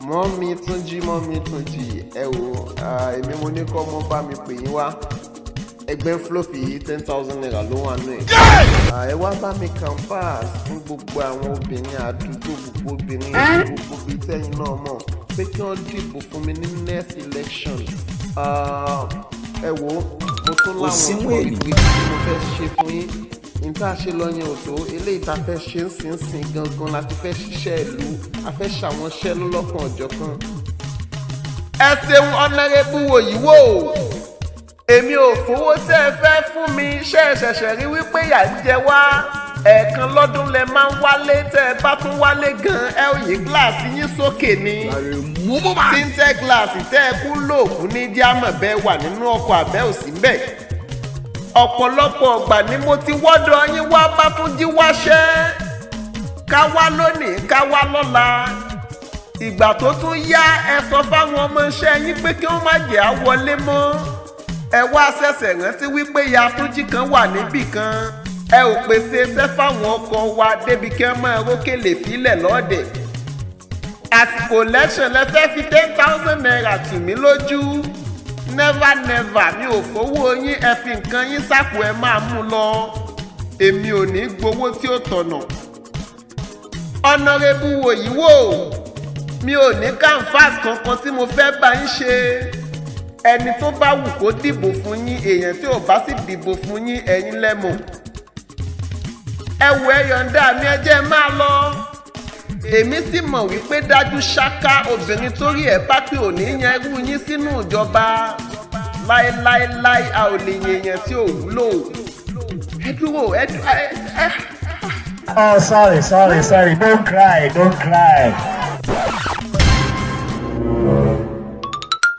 mọ́mí Túnjí ẹ wò èmi mo ní kọ́ mọ́ bá mi pè yín wá ẹgbẹ́ flop yìí 10,000 naira ló wà nù ẹ̀. ẹ wá bá mi canvas fún gbogbo àwọn obìnrin àdúgbò gbogbo obìnrin gbogbo bíi tẹ́yìn náà mọ̀ pé kí wọ́n dìbò fún mi ní next election. ẹ wò mo tún láwọn ọkọ̀ ìwé tí mo fẹ́ ṣe fún yín níta ṣe lọ yẹn ò tó eléyìí tá fẹ́ ṣe ń sìn gangan láti fẹ́ ṣiṣẹ́ ìlú a fẹ́ ṣàwọn iṣẹ́ lọ́lọ́kan ọ̀jọ̀kan. ẹ ṣeun Honourable Òyìnbó èmi ò fowó tẹ́ ẹ fẹ́ fún mi ṣe é ṣẹ̀ṣẹ̀ rí wípé yà ń jẹ wá ẹ̀ẹ̀kan lọ́dún lẹ máa ń wálé tẹ́ ẹ bá tún wálé gan ẹ ò yí gíláàsì yín sókè ni tíntẹ́ gíláàsì tẹ́ ẹ kú lòòkù ní díámọ̀ bẹ́ẹ̀ wà nínú ọkọ̀ àbẹ́ òsì bẹ́ẹ̀ ọ̀pọ̀lọpọ̀ ọgbà ni mo ti wọ́dọ̀ yín wá bá tún jí wáṣẹ́ ká wá lónìí ká wá lọ́la ìgbà tó tún yá ẹ sọ fáwọn ọmọ iṣẹ́ yín pé kí wọ́n má jẹ́ á wọlé mọ́ ẹ wá ṣẹ̀ṣẹ̀ rántí wípé ya Túnjí kan wà níbì kan ẹ ò pèsè iṣẹ́ fáwọn ọkọ̀ wa débi kí wọ́n máa rókèlè fílẹ̀ lọ́ọ̀dẹ̀ àsìkò election lẹ fẹ́ fi 10,000 naira tì mí lójú never mi ò fowó yín ẹ fi nǹkan yín sápò ẹ máa mú lọ èmi ò ní gbowó tí ó tọ̀nà. Honourable Òyìnbó mi ò ní canvas kankan tí mo fẹ́ bá yín ṣe ẹni tó bá wù kó dìbò fún yín èèyàn tí ò bá sì dìbò fún yín ẹ̀yin lẹ́mọ̀ ẹ wò ẹ yọ̀ǹda mi ẹ jẹ́ máa lọ èmi sì mọ̀ wípé dájú ṣáká obìnrin torí ẹ̀ bá pé òní yẹn irú yín sínú ìjọba láéláéláé a ò lè yẹn èèyàn tí ò wúlò ẹ dúró ẹ. Oh, sorry, don't cry.